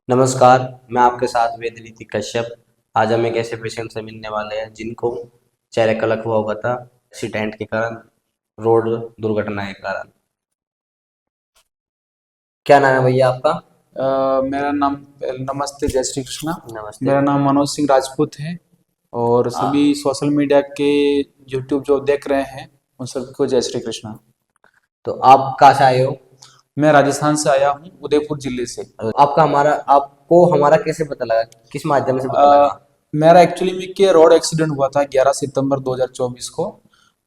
नमस्कार, मैं आपके साथ वेदनीति कश्यप। आज हम एक ऐसे पेशेंट से मिलने वाले हैं जिनको चेहरे का लकवा हुआ था एक्सीडेंट के कारण, रोड दुर्घटना के कारण। क्या नाम है भैया आपका? मेरा नाम नमस्ते, जय श्री कृष्णा। नमस्ते। मेरा नाम मनोज सिंह राजपूत है और सभी आ, सोशल मीडिया के यूट्यूब जो देख रहे हैं उन सबको जय श्री कृष्णा। तो आप कहाँ से आए हो? मैं राजस्थान से आया हूँ, उदयपुर जिले से। आपको हमारा कैसे पता लगा? किस माध्यम से पता अ, लगा? मेरा एक्चुअली में कि रोड एक्सीडेंट हुआ था 11 सितंबर 2024 को।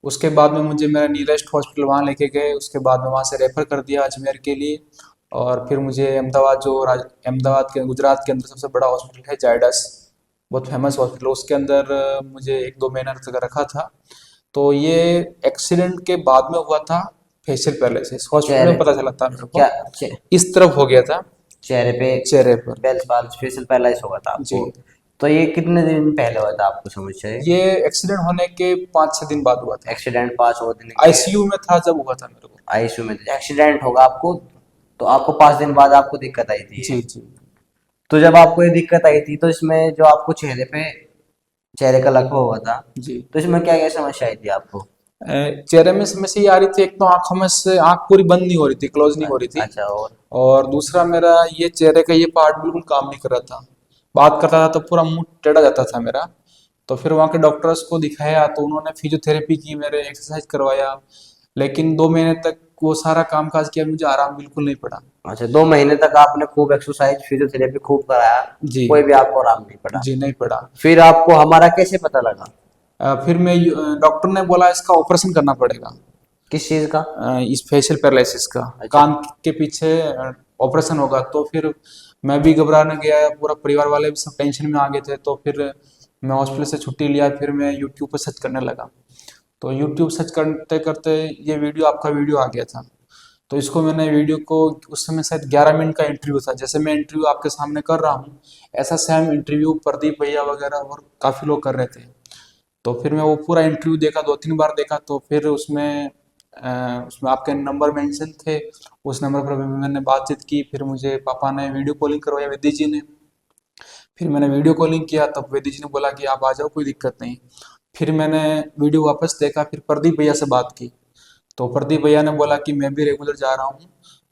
उसके बाद में मुझे मेरा नियरेस्ट हॉस्पिटल वहाँ लेके गए, उसके बाद में वहाँ से रेफर कर दिया अजमेर के लिए। और फिर मुझे अहमदाबाद अहमदाबाद के गुजरात के अंदर सबसे बड़ा हॉस्पिटल है जायडस, बहुत फेमस हॉस्पिटल, उसके अंदर मुझे 1-2 महीना तक रखा था। तो ये एक्सीडेंट के बाद में हुआ था, फेशियल पैरालिसिस हॉस्पिटल में चेहरे पता चला था मेरे को। क्या चे, इस तरफ हो गया था, चेहरे पे चेहरे पर। फेशियल पैरालाइज होगा था जी। आपको? तो ये कितने दिन पहले हुआ था आपको समस्या है? ये एक्सीडेंट होने के 5-6 दिन बाद हुआ था। एक्सीडेंट 5 दिन के आईसीयू में था जब हुआ था मेरे को। आईसीयू में एक्सीडेंट होगा आपको, तो आपको 5 दिन बाद आपको दिक्कत आई थी ये। जी जी। तो जब आपको ये दिक्कत आई थी तो इसमें जो आपको चेहरे का लकवा हुआ था, जी। तो इसमें क्या क्या समस्या आई थी आपको? चेहरे में समस्या ये आ रही थी, एक तो आंखों में से आंख पूरी बंद नहीं हो रही थी, क्लोज नहीं हो रही थी। अच्छा, और? और दूसरा मेरा ये चेहरे का ये पार्ट बिल्कुल काम नहीं कर रहा था। बात करता था तो पूरा मुंह टेढ़ा जाता था मेरा। तो फिर वहाँ के डॉक्टर्स को दिखाया तो उन्होंने फिजियोथेरेपी की, मेरे एक्सरसाइज करवाया। लेकिन 2 महीने तक वो सारा काम काज किया, मुझे आराम बिल्कुल नहीं पड़ा। अच्छा, 2 महीने तक आपने खूब एक्सरसाइज फिजियोथेरेपी खूब कराया, जी। कोई भी आपको आराम नहीं पड़ा? जी नहीं पड़ा। फिर आपको हमारा कैसे पता लगा? फिर डॉक्टर ने बोला इसका ऑपरेशन करना पड़ेगा, किस चीज का? इस फेशियल पैरालिसिस का। अच्छा। कान के पीछे ऑपरेशन होगा। तो फिर मैं भी घबराने गया, पूरा परिवार वाले भी सब टेंशन में आ गए थे। तो फिर मैं हॉस्पिटल से छुट्टी लिया, फिर मैं यूट्यूब पर सर्च करने लगा। तो यूट्यूब सर्च करते करते ये वीडियो, आपका वीडियो आ गया था। तो इसको मैंने वीडियो को, उस समय शायद 11 मिनट का इंटरव्यू था, जैसे मैं इंटरव्यू आपके सामने कर रहा हूँ ऐसा सेम इंटरव्यू प्रदीप भैया वगैरह और काफ़ी लोग कर रहे थे। तो फिर मैं वो पूरा इंटरव्यू देखा, 2-3 बार देखा। तो फिर उसमें आपके नंबर मेंशन थे। उस नंबर पर भी मैंने बातचीत की, फिर मुझे पापा ने वीडियो कॉलिंग करवाया, वैद्य जी ने। फिर मैंने वीडियो कॉलिंग किया, तब वैद्य जी ने बोला कि आप आ जाओ, कोई दिक्कत नहीं। फिर मैंने वीडियो वापस देखा, फिर प्रदीप भैया से बात की। तो प्रदीप भैया ने बोला कि मैं भी रेगुलर जा रहा हूँ,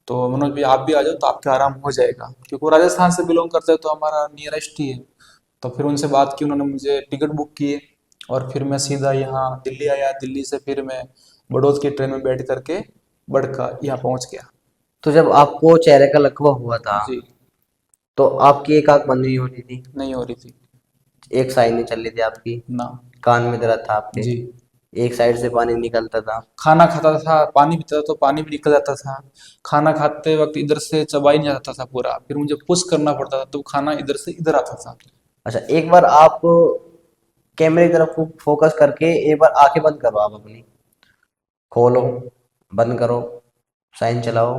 तो मनोज भैया आप भी आ जाओ तो आपका आराम हो जाएगा, क्योंकि वो राजस्थान से बिलोंग करते हैं तो हमारा नियरेस्ट ही है। तो फिर उनसे बात की, उन्होंने मुझे टिकट बुक किए और फिर मैं सीधा यहाँ दिल्ली आया। दिल्ली से फिर मैं बड़ौद की ट्रेन में बैठ करके बड़का यहाँ पहुँच गया। तो जब आपको चेहरे का लकवा हुआ था, जी। तो आपकी एक आंख बंद नहीं हो रही थी, नहीं हो रही थी। एक साइड नहीं चल रही थी आपकी, ना। कान में दर्द था आपके, जी। एक साइड से पानी निकलता था। खाना खाता था, पानी पीता था तो पानी भी निकल जाता था। खाना खाते वक्त इधर से चबा ही नहीं जाता था पूरा, फिर मुझे पुश करना पड़ता था तो खाना इधर से इधर आता था। अच्छा, एक बार आप कैमरे की तरफ खूब फोकस करके एक बार आंखें बंद करो, आप अपनी खोलो, बंद करो, साइन चलाओ,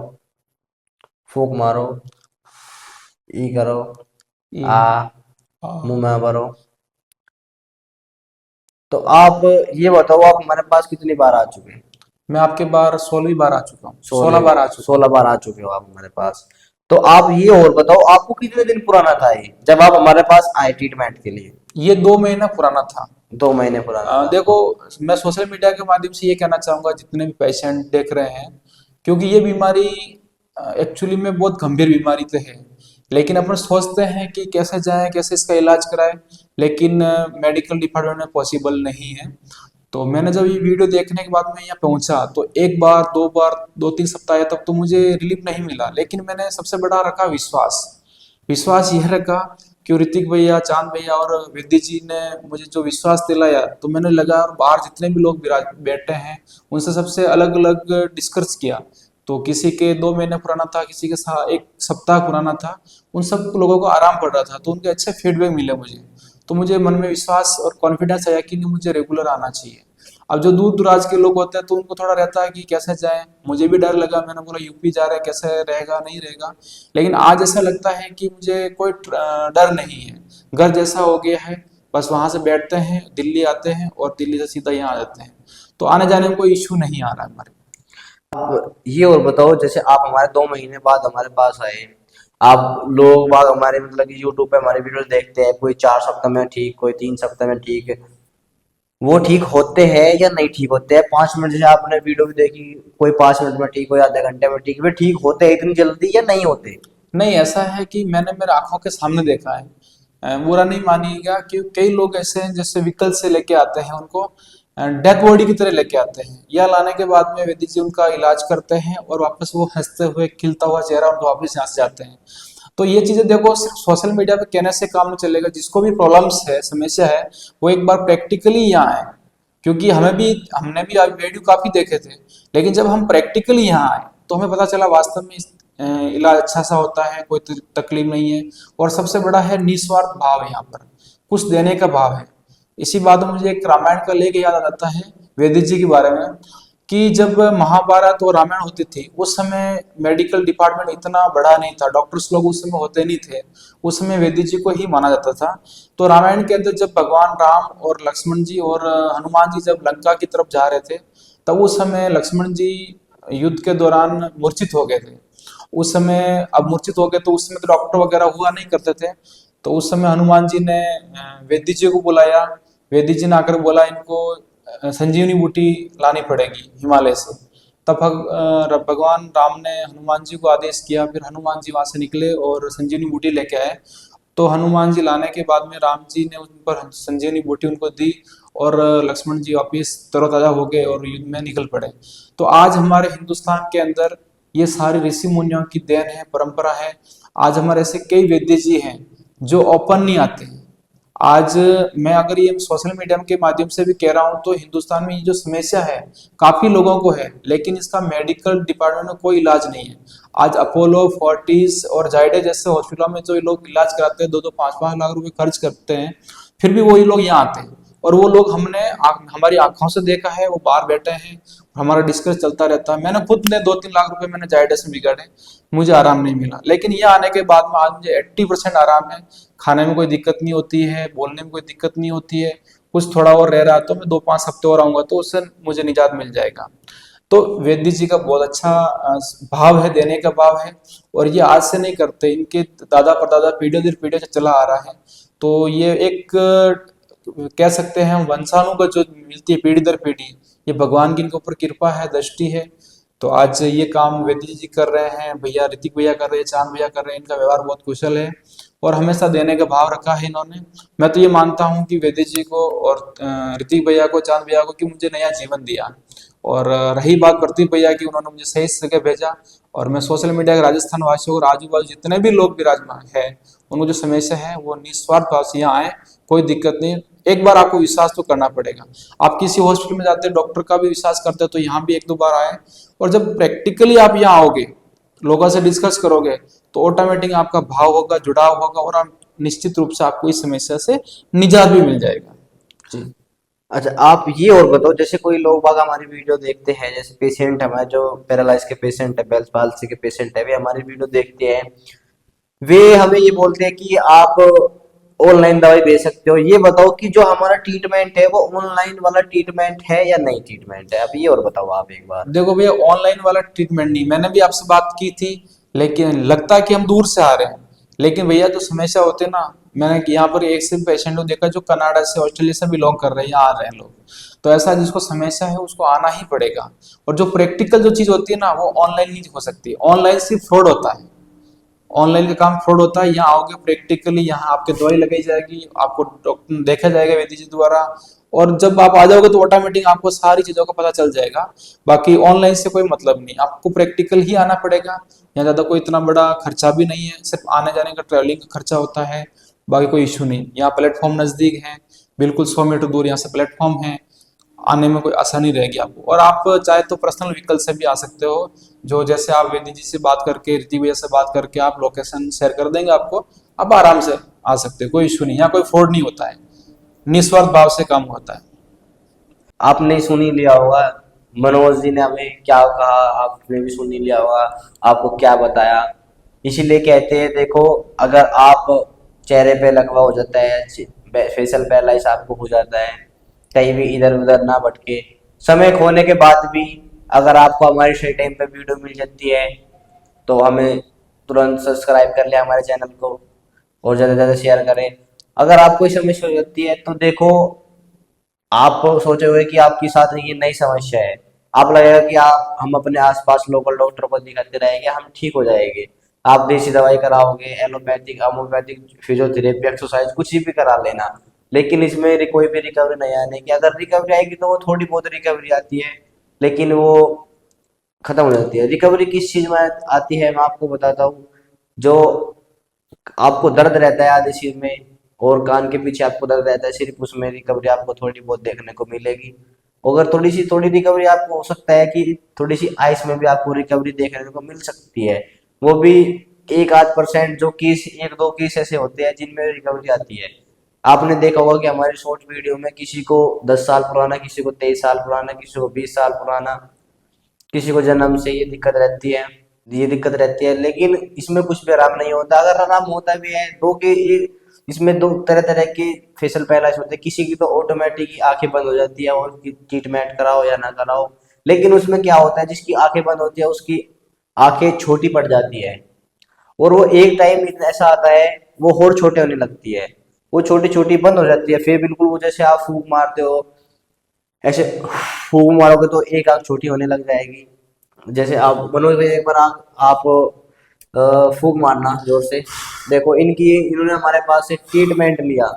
फूंक मारो, ई करो, ये। आ, मुंह आ, में भरो। तो आप ये बताओ, आप हमारे पास कितनी बार आ चुके हैं? मैं आपके बार 16वीं बार आ चुका हूँ, 16 बार आ सोलह चुका हूँ। 16 बार आ चुके हो आप हमारे पास। तो आप ये और बताओ, आपको कितने दिन पुराना था ये जब आप हमारे पास आए ट्रीटमेंट के लिए? ये 2 महीना पुराना था। 2 महीने पुराना था देखो, आपको? मैं सोशल मीडिया के माध्यम से ये कहना चाहूंगा जितने भी पेशेंट देख रहे हैं, क्योंकि ये बीमारी एक्चुअली में बहुत गंभीर बीमारी तो है। लेकिन अपन सोचते हैं कि कैसे जाएं, कैसे इसका इलाज कराएं, लेकिन मेडिकल डिपार्टमेंट में पॉसिबल नहीं है। तो मैंने जब ये वीडियो देखने के बाद मैं यहाँ पहुंचा तो 1 बार, 2 बार, 2-3 सप्ताह तक तो मुझे रिलीफ नहीं मिला, लेकिन मैंने सबसे बड़ा रखा विश्वास। विश्वास यह रखा कि ऋतिक भैया, चांद भैया और विद्या जी ने मुझे जो विश्वास दिलाया, तो मैंने लगा और बाहर जितने भी लोग बैठे हैं उनसे सबसे अलग अलग डिस्कस किया। तो किसी के 2 महीने पुराना था, किसी के 1 सप्ताह पुराना था। उन सब लोगों को आराम पड़ रहा था, तो उनके अच्छे फीडबैक मिले मुझे। तो मुझे मन में विश्वास और कॉन्फिडेंस आया कि नहीं, मुझे रेगुलर आना चाहिए। अब जो दूर दराज के लोग होते हैं तो उनको थोड़ा रहता है कि कैसे जाएं। मुझे भी डर लगा, मैंने बोला यूपी जा रहे हैं, कैसे रहेगा नहीं रहेगा। लेकिन आज ऐसा लगता है कि मुझे कोई डर नहीं है, घर जैसा हो गया है। बस वहां से बैठते हैं, दिल्ली आते हैं और दिल्ली से सीधा यहाँ आ जाते हैं। तो आने जाने में कोई इश्यू नहीं आ रहा है हमारे। आप ये और बताओ, जैसे आप हमारे 2 महीने बाद हमारे पास आए, आप लोग बाग हमारे मतलब कि यूट्यूब पे हमारे वीडियो देखते हैं, कोई 4 सप्ताह में ठीक, कोई 3 सप्ताह में ठीक, वो ठीक होते हैं या नहीं ठीक होते हैं? 5 मिनट जैसे आपने वीडियो भी देखी, कोई 5 मिनट में ठीक, कोई आधे घंटे में ठीक, वे ठीक होते हैं इतनी जल्दी या नहीं होते? नहीं, ऐसा है कि मैंने मेरे आंखों के सामने देखा है। बुरा नहीं मानिएगा कि कई लोग ऐसे हैं जैसे व्हीकल से लेके आते हैं उनको, डेड बॉडी की तरह लेके आते हैं, या लाने के बाद में वैद्य जी उनका इलाज करते हैं और वापस वो हंसते हुए खिलता हुआ चेहरा उनको वापस यहाँ से जाते हैं। तो ये चीजें देखो सिर्फ सोशल मीडिया पे कहने से काम नहीं चलेगा। जिसको भी प्रॉब्लम्स है, समस्या है, वो एक बार प्रैक्टिकली यहाँ आए। क्योंकि हमने भी वीडियो काफी देखे थे, लेकिन जब हम प्रैक्टिकली यहाँ आए तो हमें पता चला वास्तव में इलाज अच्छा सा होता है, कोई तकलीफ नहीं है। और सबसे बड़ा है निस्वार्थ भाव है, यहाँ पर कुछ देने का भाव है। इसी बात में मुझे एक रामायण का लेख याद आ जाता है वेदिक जी के बारे में, कि जब महाभारत और रामायण होती थी उस समय मेडिकल डिपार्टमेंट इतना बड़ा नहीं था, डॉक्टर्स लोग उस समय होते नहीं थे, उस समय वेदिक जी को ही माना जाता था। तो रामायण के अंदर जब भगवान राम और लक्ष्मण जी और हनुमान जी जब लंका की तरफ जा रहे थे, तब उस समय लक्ष्मण जी युद्ध के दौरान मूर्छित हो गए थे। उस समय अब मूर्छित हो गए तो उस समय तो डॉक्टर वगैरह हुआ नहीं करते थे। तो उस समय हनुमान जी ने वैद्य जी को बुलाया। वैद्य जी ने आकर बोला इनको संजीवनी बूटी लानी पड़ेगी हिमालय से। तब भगवान राम ने हनुमान जी को आदेश किया, फिर हनुमान जी वहां से निकले और संजीवनी बूटी लेके आए। तो हनुमान जी लाने के बाद में राम जी ने उन पर संजीवनी बूटी उनको दी और लक्ष्मण जी वापिस तरोताजा हो गए और युद्ध में निकल पड़े। तो आज हमारे हिंदुस्तान के अंदर ये सारे ऋषि मुनियों की देन है, परंपरा है। आज हमारे ऐसे कई वैद्य जी हैं जो ओपन नहीं आते हैं। आज मैं अगर ये सोशल मीडिया के माध्यम से भी कह रहा हूँ तो हिंदुस्तान में ये जो समस्या है काफी लोगों को है, लेकिन इसका मेडिकल डिपार्टमेंट में कोई इलाज नहीं है। आज अपोलो, फोर्टिस और जाइडस जैसे हॉस्पिटलों में जो लोग इलाज कराते हैं, 2-2, 5-5 लाख रुपए खर्च करते हैं, फिर भी वही लोग यहाँ आते हैं। और वो लोग हमारी आंखों से देखा है, वो बाहर बैठे हैं, हमारा डिस्कस चलता रहता है। मैंने खुद ने 2-3 लाख रुपए मैंने जाइडस में बिगाड़े, मुझे आराम नहीं मिला। लेकिन ये आने के बाद में आज मुझे 80% आराम है। खाने में कोई दिक्कत नहीं होती है, बोलने में कोई दिक्कत नहीं होती है। कुछ थोड़ा और रह रहा तो मैं 2-5 हफ्ते और आऊंगा तो उससे मुझे निजात मिल जाएगा। तो वैद्य जी का बहुत अच्छा भाव है, देने का भाव है। और ये आज से नहीं करते, इनके दादा परदादा पीढ़ी दर पीढ़ी से चला आ रहा है। तो ये एक कह सकते हैं हम वंशाणु जो मिलती है पीढ़ी दर पीढ़ी, ये भगवान की इनके ऊपर कृपा है, दृष्टि है। तो आज ये काम वैद्य जी कर रहे हैं, भैया ऋतिक भैया कर रहे हैं, चांद भैया कर रहे हैं। इनका व्यवहार बहुत कुशल है और हमेशा देने का भाव रखा है इन्होंने। मैं तो ये मानता हूँ कि वैद्य जी को और ऋतिक भैया को, चांद भैया को, कि मुझे नया जीवन दिया। और रही बात प्रतीक भैया की, उन्होंने मुझे सही जगह भेजा। और मैं सोशल मीडिया के राजस्थान वासियों और आजू बाजू जितने भी लोग विराजमान है, उनको जो समस्या है वो निस्वार्थ भाव से यहाँ आए, कोई दिक्कत नहीं। एक बार आपको विश्वास तो करना पड़ेगा। आप किसी हॉस्पिटल में जाते हैं, डॉक्टर का भी विश्वास करते हैं, तो यहाँ भी 1-2 बार आए। और जब प्रैक्टिकली आप यहाँ आओगे, लोगों से डिस्कस करोगे, तो ऑटोमेटिक आपका भाव होगा, जुड़ाव होगा, और आप निश्चित रूप से आपको इस समस्या से निजात भी मिल जाएगा। जी। अच्छा, आप ये और बताओ, जैसे कोई लोग बाग हमारी वीडियो देखते हैं, जैसे पेशेंट हमारे जो पैरालाइज के पेशेंट है, बेल्स पाल्सी के पेशेंट है, वे हमारी वीडियो देखते हैं, वे हमें ये बोलते हैं कि आप ऑनलाइन दवाई दे सकते हो। ये बताओ कि जो हमारा ट्रीटमेंट है वो ऑनलाइन वाला ट्रीटमेंट है या नहीं ट्रीटमेंट है? अब ये और बताओ आप एक बार। देखो भैया, ऑनलाइन वाला ट्रीटमेंट नहीं, मैंने भी आपसे बात की थी, लेकिन लगता है कि हम दूर से आ रहे हैं। लेकिन भैया जो समस्या होते हैं ना, मैंने यहाँ पर एक से पेशेंट को देखा जो कनाडा से, ऑस्ट्रेलिया से बिलोंग कर रहे हैं, यहाँ आ रहे हैं लोग। तो ऐसा जिसको समस्या है उसको आना ही पड़ेगा। और जो प्रैक्टिकल जो चीज होती है ना, वो ऑनलाइन नहीं हो सकती। ऑनलाइन सिर्फ फ्रॉड होता है, ऑनलाइन का काम फ्रॉड होता है। यहाँ आओगे प्रैक्टिकली, यहाँ आपके दवाई लगाई जाएगी, आपको डॉक्टर देखा जाएगा वैद्य जी द्वारा, और जब आप आ जाओगे तो ऑटोमेटिक आपको सारी चीजों का पता चल जाएगा। बाकी ऑनलाइन से कोई मतलब नहीं, आपको प्रैक्टिकल ही आना पड़ेगा। यहाँ ज्यादा कोई इतना बड़ा खर्चा भी नहीं है, सिर्फ आने जाने का ट्रैवलिंग का खर्चा होता है, बाकी कोई इशू नहीं। यहाँ प्लेटफॉर्म नजदीक है, बिल्कुल 100 मीटर दूर यहाँ से प्लेटफॉर्म है, आने में कोई आसानी रहेगी आपको। और आप चाहे तो पर्सनल व्हीकल से भी आ सकते हो, जो जैसे आप वेदी जी से बात करके, ऋतिक भैया से बात करके आप लोकेशन शेयर कर देंगे आपको, आप आराम से आ सकते हो, कोई इशू नहीं। यहाँ कोई फ्रॉड नहीं होता है, निस्वार्थ भाव से काम होता है। आपने सुन ही लिया होगा मनोज जी ने हमें क्या कहा, आपने भी सुन ही लिया होगा आपको क्या बताया। इसीलिए कहते हैं, देखो, अगर आप चेहरे पे लकवा हो जाता है, फेशियल पैरालाइज आपको हो जाता है, कहीं भी इधर उधर ना भटके, समय खोने के बाद भी अगर आपको हमारी सही टाइम पे वीडियो मिल जाती है, तो हमें तुरंत सब्सक्राइब कर ले हमारे चैनल को और ज़्यादा से ज़्यादा शेयर करें। अगर आपको कोई समस्या हो जाती है तो देखो, आप सोचे हुए कि आपके साथ ये नई समस्या है, आप लगेगा कि आप हम अपने आसपास लोकल डॉक्टर को दिखाते रहेंगे, हम ठीक हो जाएंगे। आप देसी दवाई कराओगे, एलोपैथिक, होम्योपैथिक, फिजियोथेरेपी, एक्सरसाइज कुछ भी करा लेना, लेकिन इसमें कोई भी रिकवरी नहीं आने की। अगर रिकवरी आएगी तो वो थोड़ी बहुत रिकवरी आती है, लेकिन वो खत्म हो जाती है। रिकवरी किस चीज में आती है, मैं आपको बताता हूँ। जो आपको दर्द रहता है आधे सिर में और कान के पीछे आपको दर्द रहता है, सिर्फ उसमें रिकवरी आपको थोड़ी बहुत देखने को मिलेगी। अगर थोड़ी रिकवरी आपको हो सकता है कि थोड़ी सी आइस में भी आपको रिकवरी देखने को मिल सकती है, वो भी 1-8% जो केस, 1-2 केस ऐसे होते हैं जिनमें रिकवरी आती है। आपने देखा होगा कि हमारे शॉर्ट वीडियो में किसी को 10 साल पुराना, किसी को 23 साल पुराना, किसी को 20 साल पुराना, किसी को जन्म से ये दिक्कत रहती है, लेकिन इसमें कुछ भी आराम नहीं होता। अगर आराम होता भी है, इसमें दो तरह तरह के फेशियल पैरालाइज होते हैं। किसी की तो ऑटोमेटिक ही आंखें बंद हो जाती है, और ट्रीटमेंट कराओ या ना कराओ। लेकिन उसमें क्या होता है, जिसकी आंखें बंद होती है उसकी आंखें छोटी पड़ जाती है, और वो एक टाइम इतना ऐसा आता है, वो और छोटे होने लगती है, वो छोटी छोटी बंद हो जाती है। फिर बिल्कुल वो जैसे आप फूंक मारते हो, ऐसे फूंक मारोगे तो एक आंख छोटी होने लग जाएगी। जैसे आप मनोज भाई, एक बार आप फूंक मारना जोर से, देखो इन्होंने हमारे पास से ट्रीटमेंट लिया,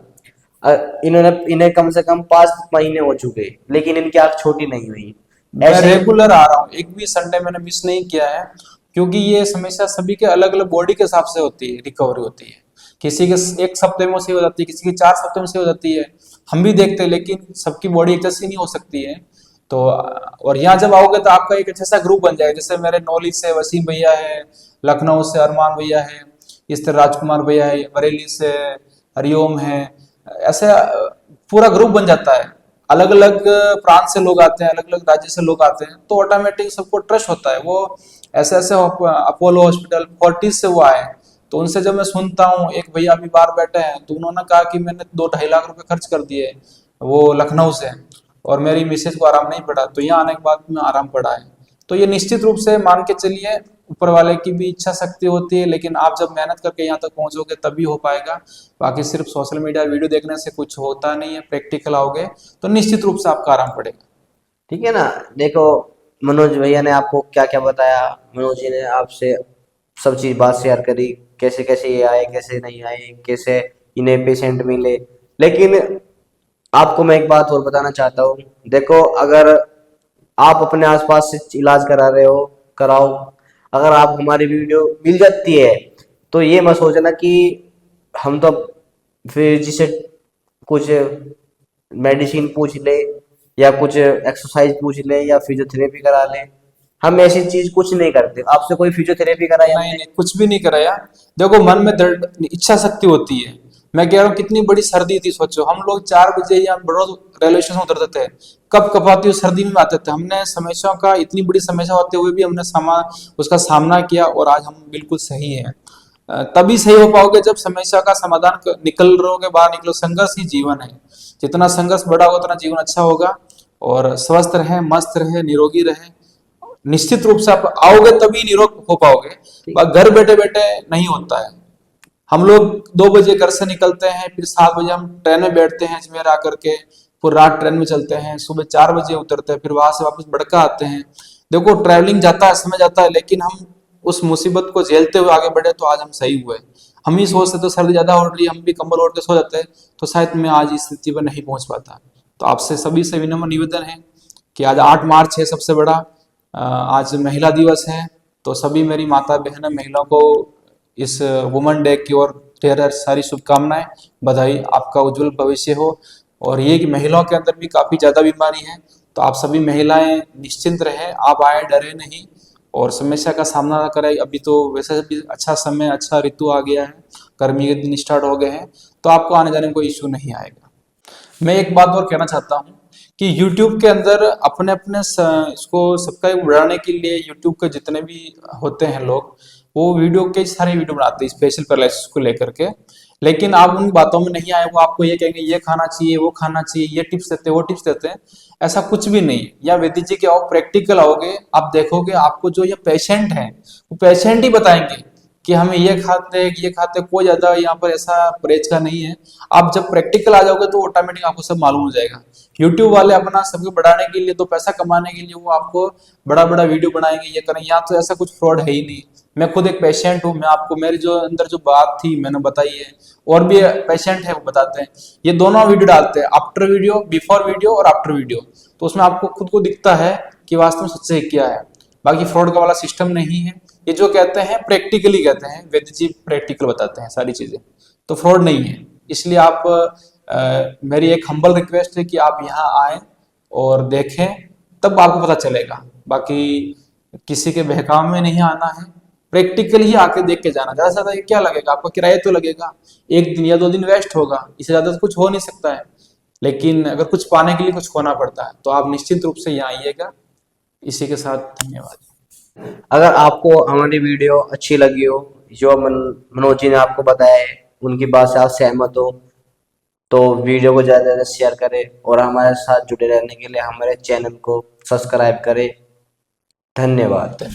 इन्हें कम से कम 5 महीने हो चुके, लेकिन इनकी आंख छोटी नहीं हुई। मैं ऐसे ही रेगुलर आ रहा हूँ, एक भी संडे मैंने मिस नहीं किया है, क्योंकि ये समस्या सभी के अलग अलग बॉडी के हिसाब से होती है, रिकवरी होती है। किसी के 1 सप्ते में सही हो जाती है, किसी की 4 सप्ते में सही हो जाती है। हम भी देखते हैं, लेकिन सबकी बॉडी एक जैसी नहीं हो सकती है। तो और यहाँ जब आओगे तो आपका एक अच्छा सा ग्रुप बन जाएगा। जैसे मेरे नॉलेज से वसीम भैया है, लखनऊ से अरमान भैया है, इस तरह राजकुमार भैया है, बरेली से हरिओम है। ऐसे पूरा ग्रुप बन जाता है। अलग अलग प्रांत से लोग आते हैं, अलग अलग राज्य से लोग आते हैं, तो ऑटोमेटिक सबको ट्रस्ट होता है। वो ऐसे ऐसे अपोलो हॉस्पिटल फोर्टिस से वो आए, तो उनसे जब मैं सुनता हूँ, एक भैया अभी बाहर बैठे हैं, तो उन्होंने कहा कि मैंने 2-2.5 लाख रुपए खर्च कर दिए, वो लखनऊ से, और मेरी मिसेज को आराम नहीं पड़ा, तो यहाँ आने के बाद में आराम पड़ा है। तो ये निश्चित रूप से मान के चलिए, ऊपर वाले की भी इच्छा शक्ति होती है, लेकिन आप जब मेहनत करके यहाँ तक पहुंचोगे तभी हो पाएगा। बाकी सिर्फ सोशल मीडिया वीडियो देखने से कुछ होता नहीं है। प्रैक्टिकल आओगे तो निश्चित रूप से आपका आराम पड़ेगा। ठीक है ना। देखो, मनोज भैया ने आपको क्या क्या बताया, मनोज जी ने आपसे सब चीज बात शेयर करी, कैसे कैसे ये आए, कैसे नहीं आए, कैसे इन्हें पेशेंट मिले। लेकिन आपको मैं एक बात और बताना चाहता हूँ। देखो, अगर आप अपने आसपास से इलाज करा रहे हो, कराओ। अगर आप हमारी वीडियो मिल जाती है तो ये मत सोचना कि हम तो फिर जिसे कुछ मेडिसिन पूछ ले, या कुछ एक्सरसाइज पूछ ले, या फिजियोथेरेपी करा ले। हम ऐसी चीज कुछ नहीं करते। आपसे कोई फिजियोथेरेपी कराई नहीं हमने? नहीं, कुछ भी नहीं कराया। देखो, मन में दृढ़ इच्छा शक्ति होती है। मैं कह रहा हूँ, कितनी बड़ी सर्दी थी, सोचो हम लोग 4 बजे या बड़ोद रेलवे स्टेशन उतरते थे, कब कपाती हुई सर्दी में आते थे। हमने समस्याओं का, इतनी बड़ी समस्या होते हुए भी हमने उसका सामना किया, और आज हम बिल्कुल सही है। तभी सही हो पाओगे जब समस्या का समाधान निकल रहोगे, बाहर निकलो। संघर्ष ही जीवन है, जितना संघर्ष बड़ा होगा उतना जीवन अच्छा होगा। और स्वस्थ रहे, मस्त रहे, निरोगी रहे। निश्चित रूप से आप आओगे तभी निरोग हो पाओगे। घर बैठे बैठे नहीं होता है। हम लोग 2 बजे घर से निकलते हैं, फिर 7 बजे हम ट्रेन में बैठते हैं अजमेर आकर के, फिर रात ट्रेन में चलते हैं, सुबह 4 बजे उतरते हैं, फिर वहां से वापस बड़का आते हैं। देखो, ट्रैवलिंग जाता है, समय जाता है, लेकिन हम उस मुसीबत को झेलते हुए आगे बढ़े, तो आज हम सही हुए। हम ही सोचते तो सर्दी ज्यादा हो रही है, हम भी कंबल ओढ़ के सो जाते, तो शायद मैं आज इस स्थिति पर नहीं पहुंच पाता। तो आपसे सभी से विनम्र निवेदन है कि आज 8 मार्च है, सबसे बड़ा आज महिला दिवस है। तो सभी मेरी माता बहन महिलाओं को इस वुमेन डे की ओर ढेर सारी शुभकामनाएं, बधाई। आपका उज्जवल भविष्य हो। और ये कि महिलाओं के अंदर भी काफी ज्यादा बीमारी है, तो आप सभी महिलाएं निश्चिंत रहें, आप आए, डरे नहीं, और समस्या का सामना ना करें। अभी तो वैसे भी अच्छा समय, अच्छा ऋतु आ गया है, गर्मी के दिन स्टार्ट हो गए हैं, तो आपको आने जाने में कोई इश्यू नहीं आएगा। मैं एक बात और कहना चाहता हूँ कि YouTube के अंदर अपने अपने इसको सब्सक्राइब बढ़ाने के लिए YouTube के जितने भी होते हैं लोग, वो वीडियो के सारे वीडियो बनाते हैं स्पेशल पैरालिसिस को लेकर के। लेकिन आप उन बातों में नहीं आए, वो आपको ये कहेंगे ये खाना चाहिए, वो खाना चाहिए, ये टिप्स देते हैं, वो टिप्स देते हैं। ऐसा कुछ भी नहीं। या वैद्य जी के आओ, प्रैक्टिकल आओगे, आप देखोगे, आपको जो ये पेशेंट हैं वो पेशेंट ही बताएंगे कि हमें ये खाते, कोई ज्यादा यहाँ पर ऐसा परहेज का नहीं है। आप जब प्रैक्टिकल आ जाओगे तो ऑटोमेटिक आपको सब मालूम हो जाएगा। यूट्यूब वाले अपना सबको बढ़ाने के लिए, तो पैसा कमाने के लिए वो आपको बड़ा बड़ा वीडियो बनाएंगे, ये करेंगे। यहाँ तो ऐसा कुछ फ्रॉड है ही नहीं। मैं खुद एक पेशेंट हूँ, मैं आपको मेरी जो अंदर जो बात थी मैंने बताई है, और भी पेशेंट है वो बताते हैं। ये दोनों वीडियो डालते हैं, आफ्टर वीडियो, बिफोर वीडियो और आफ्टर वीडियो, तो उसमें आपको खुद को दिखता है कि वास्तव में सच्चाई क्या है। बाकी फ्रॉड का वाला सिस्टम नहीं है। ये जो कहते हैं प्रैक्टिकली कहते हैं, वैद्य जी प्रैक्टिकल बताते हैं सारी चीजें, तो फ्रॉड नहीं है। इसलिए आप मेरी एक हम्बल रिक्वेस्ट है कि आप यहाँ आए और देखें, तब आपको पता चलेगा। बाकी किसी के बहकाव में नहीं आना है, प्रैक्टिकल ही आके देख के जाना। ज्यादा से ज्यादा ये क्या लगेगा आपका, किराया तो लगेगा, एक दिन या 2 दिन वेस्ट होगा, इससे ज्यादा तो कुछ हो नहीं सकता है। लेकिन अगर कुछ पाने के लिए कुछ खोना पड़ता है, तो आप निश्चित रूप से यहाँ आइएगा। इसी के साथ धन्यवाद। अगर आपको हमारी वीडियो अच्छी लगी हो, जो मनोज जी ने आपको बताया है उनकी बात से आप सहमत हो, तो वीडियो को ज़्यादा से ज़्यादा शेयर करें और हमारे साथ जुड़े रहने के लिए हमारे चैनल को सब्सक्राइब करें। धन्यवाद।